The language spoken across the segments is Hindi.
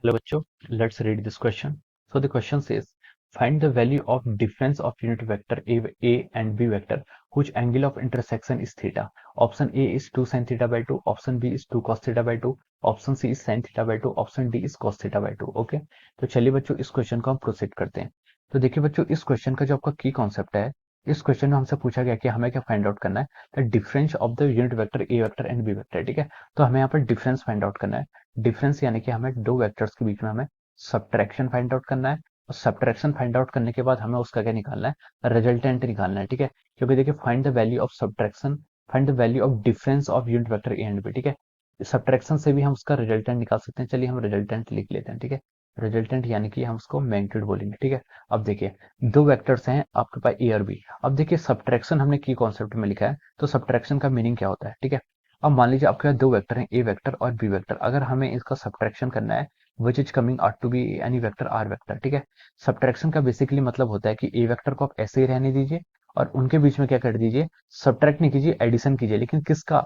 Hello बच्चों, let's read this question. So the question says, find the value of difference of unit vector A and B vector whose angle of intersection is theta. Option A is 2 sin theta by 2, option B is 2 cos theta by 2, option C is sin theta by 2, option D is cos theta by 2. Okay, तो चलिए बच्चों इस क्वेश्चन को हम प्रोसीड करते हैं। तो देखिए बच्चों, इस क्वेश्चन का जो आपका की कॉन्सेप्ट है, इस क्वेश्चन में हमसे पूछा गया कि हमें क्या फाइंड आउट करना है, the difference of the unit vector A vector and B vector. ठीक है, तो हमें यहाँ पर डिफरेंस फाइंड आउट करना है। डिफरेंस यानी कि हमें दो वेक्टर्स के बीच में हमें सब्ट्रैक्शन फाइंड आउट करना है, और सब्ट्रैक्शन फाइंड आउट करने के बाद हमें उसका क्या निकालना है, रिजल्टेंट निकालना है। ठीक है, क्योंकि देखिए find the value of subtraction, find the value of difference of unit vector A and B. ठीक है, सब्ट्रैक्शन से भी हम उसका रिजल्टेंट निकाल सकते हैं। चलिए हम रिजल्टेंट लिख लेते हैं। ठीक है, रिजल्टेंट यानी कि हम उसको मैग्नीट्यूड बोलेंगे। ठीक है, अब देखिए दो वेक्टर्स हैं आपके पास ए और बी। अब देखिए सब्ट्रैक्शन हमने की कॉन्सेप्ट में लिखा है, तो सब्ट्रैक्शन का मीनिंग क्या होता है। ठीक है, अब मान लीजिए आपके पास दो वेक्टर हैं, ए वेक्टर और बी वेक्टर। अगर हमें इसका सब्ट्रैक्शन करना है, which is coming out to be any vector R vector. ठीक है, सब्ट्रैक्शन का बेसिकली मतलब होता है कि ए वेक्टर को आप ऐसे ही रहने दीजिए और उनके बीच में क्या कर दीजिए, सब्ट्रैक्ट नहीं कीजिए, एडिशन कीजिए। लेकिन किसका,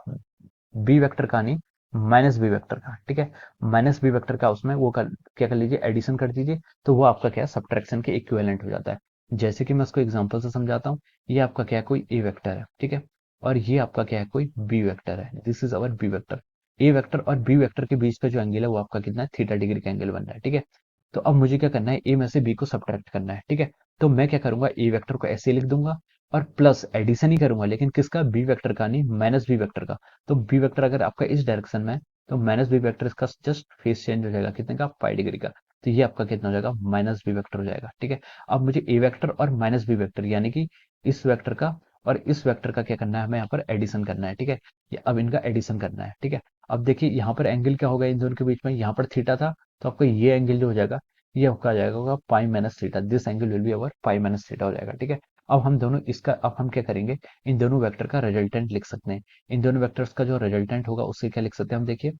बी वेक्टर का नहीं, माइनस बी वेक्टर का। ठीक है, माइनस बी वेक्टर का उसमें वो क्या कर लीजिए, एडिशन कर दीजिए, तो वो आपका क्या है, सब्ट्रैक्शन के इक्विवेलेंट हो जाता है। जैसे कि मैं उसको एग्जांपल से समझाता हूँ। ये आपका क्या है, कोई ए वेक्टर है। ठीक है, और ये आपका क्या है, कोई बी वेक्टर है। This is our B vector. A vector और बी वेक्टर के बीच का जो एंगल है वो आपका कितना है, थीटा डिग्री का एंगल बन रहा है। ठीक है, तो अब मुझे क्या करना है, ए में से बी को सब्ट्रैक्ट करना है। ठीक है, तो मैं क्या करूंगा, ए वेक्टर को ऐसे लिख दूंगा और प्लस एडिशन ही करूंगा, लेकिन किसका, बी वेक्टर का नहीं, माइनस बी वेक्टर का। तो बी वेक्टर अगर आपका इस डायरेक्शन में है, तो माइनस बी वेक्टर इसका जस्ट फेस चेंज हो जाएगा, कितने का, पाई डिग्री का। तो ये आपका कितना हो जाएगा, माइनस बी वेक्टर हो जाएगा। ठीक है, अब मुझे ए वेक्टर और माइनस बी वेक्टर यानी कि इस वेक्टर का और इस वेक्टर का क्या करना है, हमें यहाँ पर एडिशन करना है। ठीक है, अब इनका एडिशन करना है। ठीक है, अब देखिए यहाँ पर एंगल क्या होगा इन दोनों के बीच में, यहाँ पर थीटा था, तो आपका ये एंगल जो हो जाएगा, ये आपका आ जाएगा होगा pi minus theta. This angle will be our pi minus theta हो जाएगा। ठीक है, अब हम दोनों इसका, अब हम क्या करेंगे, इन दोनों वेक्टर का रिजल्टेंट लिख सकते हैं। इन दोनों वेक्टर्स का जो रिजल्टेंट होगा उससे क्या लिख सकते हैं हम, देखिए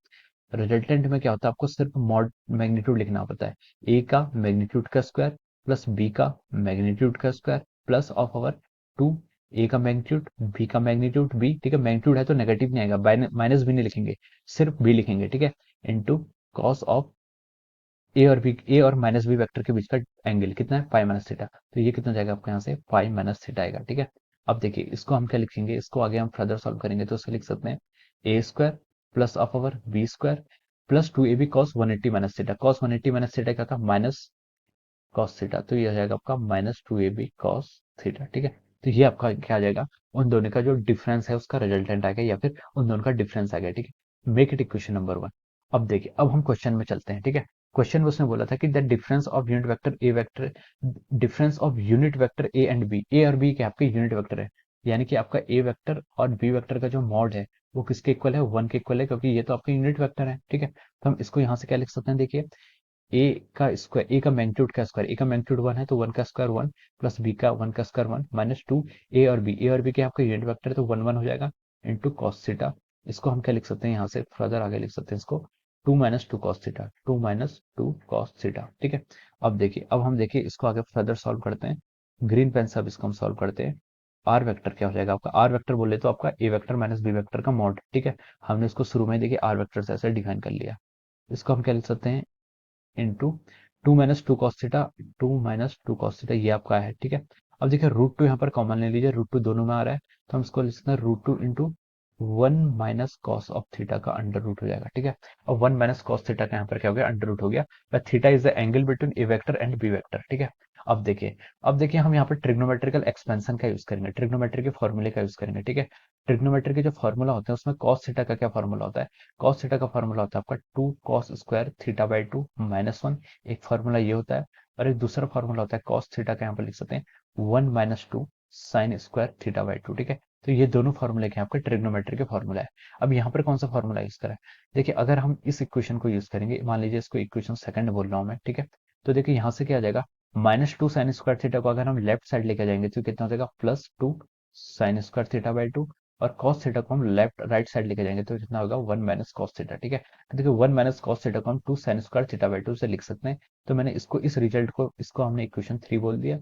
रिजल्टेंट में क्या होता है, आपको सिर्फ मॉड मैग्नीट्यूड लिखना पड़ता है। ए का मैग्नीट्यूड का स्क्वायर प्लस बी का मैग्नीट्यूड का square plus of our two, A का मैग्नीट्यूड बी का मैग्नीट्यूड बी। ठीक है, मैग्नीट्यूड है तो नेगेटिव नहीं आएगा, माइनस भी नहीं लिखेंगे, सिर्फ बी लिखेंगे। ठीक है, इंटू कॉस ऑफ ए और माइनस बी वेक्टर के बीच का एंगल कितना है, पाई माइनस थीटा। तो ये कितना जाएगा आपका यहाँ से, पाई माइनस थीटा आएगा। ठीक है, अब देखिए इसको हम क्या लिखेंगे, इसको आगे हम फर्दर सॉल्व करेंगे तो उसको लिख सकते हैं A square plus of our B square plus two A B cos 180 minus theta. Cos 180 minus theta क्या था, माइनस कॉस थीटा। तो ये आ जाएगा आपका minus two A B cos theta. ठीक है, तो ये आपका क्या आ जाएगा, उन दोनों का जो डिफरेंस है उसका रिजल्टेंट आ गया, या फिर उन दोनों का डिफरेंस आ गया। ठीक है, make it equation number one. अब देखिए, अब हम क्वेश्चन में चलते हैं। ठीक है, क्वेश्चन में उसने बोला था कि the difference of unit vector A vector, difference of unit vector A and B. A और बी के आपके यूनिट वेक्टर है, यानी कि आपका ए वेक्टर और बी वेक्टर का जो मॉड है वो किसके इक्वल है, वन के इक्वल है, क्योंकि ये तो आपके यूनिट वेक्टर है। ठीक है, तो हम इसको यहाँ से क्या लिख सकते हैं, देखिए ए का स्क्वायर, ए का मैग्नीट्यूड का स्क्वायर, ए का मैग्नीट्यूड वन है तो वन का स्क्वायर वन, प्लस बी का वन का स्क्वायर वन, माइनस टू ए और बी के आपका यूनिट वेक्टर है तो वन वन हो जाएगा, इंटू कॉस थीटा। इसको हम क्या लिख सकते हैं, यहाँ से फर्दर आगे लिख सकते हैं इसको, two minus two cos theta, two minus two cos theta. ठीक है, अब देखिए, अब हम देखिए इसको आगे फर्दर सॉल्व करते हैं। ग्रीन पेन से अब इसको हम सॉल्व करते हैं। आर वेक्टर क्या हो जाएगा आपका, आर वेक्टर बोले तो आपका ए वेक्टर माइनस बी वेक्टर का मॉड। ठीक है, हमने इसको शुरू में देखिए आर वेक्टर से ऐसे डिफाइन कर लिया। इसको हम क्या लिख सकते हैं, into two minus two cos theta, two minus two cos theta, ये आपका है। ठीक है, अब देखिए रूट टू यहाँ पर कॉमन ले लीजिए, रूट टू दोनों में आ रहा है, तो हम इसको लिख सकते हैं root two into one minus cos of theta का अंडर रूट हो जाएगा। ठीक है, और वन माइनस कॉस थीटा का यहाँ पर क्या हो गया, अंडर रूट हो गया। Theta is the angle between A vector and B vector. ठीक है, अब देखिए, अब देखिए हम यहाँ पर ट्रिग्नोमेट्रिकल एक्सपेंशन का यूज करेंगे, ट्रिग्नोमेट्री के फॉर्मूले का यूज करेंगे। ठीक है, ट्रिग्नोमेट्री के जो फॉर्मूला होते हैं उसमें कॉस थीटा का क्या फॉर्मूला होता है, कॉस थीटा का फॉर्मूला होता है आपका two cos square theta by two minus one. एक फार्मूला ये होता है, और एक दूसरा फार्मूला होता है कॉस थीटा का, यहाँ पर लिख सकते हैं one minus two sine square theta by to. ठीक है, तो ये दोनों फार्मूले के आपके ट्रिग्नोमेट्री के फार्मूला है। अब यहाँ पर कौन सा फार्मूला यूज करा है, देखिए अगर हम इस इक्वेशन को यूज करेंगे, मान लीजिए इसको इक्वेशन सेकंड बोल रहा हूँ मैं। ठीक है, तो देखिए यहाँ से क्या आ जाएगा, minus two sine square theta को अगर हम लेफ्ट साइड लेके जाएंगे तो कितना हो जाएगा, plus two sine square theta by to, और cos थीटा को हम लेफ्ट राइट साइड लेके जाएंगे तो कितना होगा, वन माइनस कॉस थीटा। ठीक है, तो देखिए वन माइनस कॉस थीटा को हम two sine square theta by two से लिख सकते हैं। तो मैंने इसको, इस रिजल्ट को, इसको हमने इक्वेशन थ्री बोल दिया।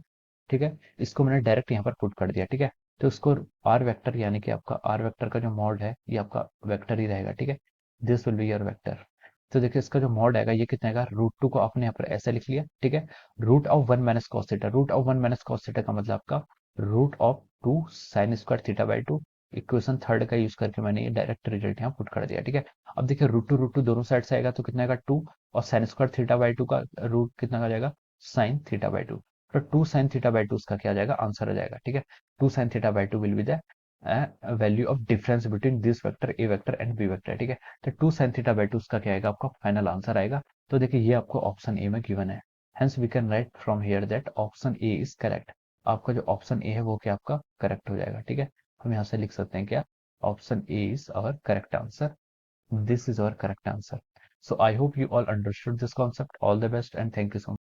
ठीक है, इसको मैंने डायरेक्ट यहाँ पर पुट कर दिया। ठीक है, तो इसको आर वेक्टर, यानी कि आपका आर वेक्टर का जो मॉड है ये आपका वेक्टर ही रहेगा। ठीक है, this will be your vector. तो देखिए इसका जो मॉड आएगा ये कितना आएगा, √2 को आपने यहाँ पर ऐसे लिख लिया, ठीक है। Root of 1 minus cos theta, root of 1 minus cos theta का मतलब आपका √2 sin² θ/2। इक्वेशन थर्ड का यूज करके मैंने ये डायरेक्ट रिजल्ट यहाँ पुट कर दिया, ठीक है। अब देखिए √2 दोनों साइड से आएगा तो कितना आएगा 2, और sin² θ/2 का रूट कितना आ जाएगा, sin θ/2। तो 2 sin θ/2 उसका क्या आ जाएगा, आंसर आ जाएगा, ठीक है। 2 sin θ/2 will be the value of difference between this vector A vector and B vector, ठीक है। तो 2 sin θ/2 उसका क्या आएगा, आपका फाइनल आंसर आएगा। तो देखिए ये आपको ऑप्शन ए में गिवन है। Hence we can write from here that option A is correct. आपका जो ऑप्शन ए है वो क्या आपका करेक्ट हो जाएगा, ठीक है। हम यहाँ से लिख सकते हैं क्या, option A is our correct answer. This is our correct answer. So I hope you all understood this concept. All the best and thank you so much.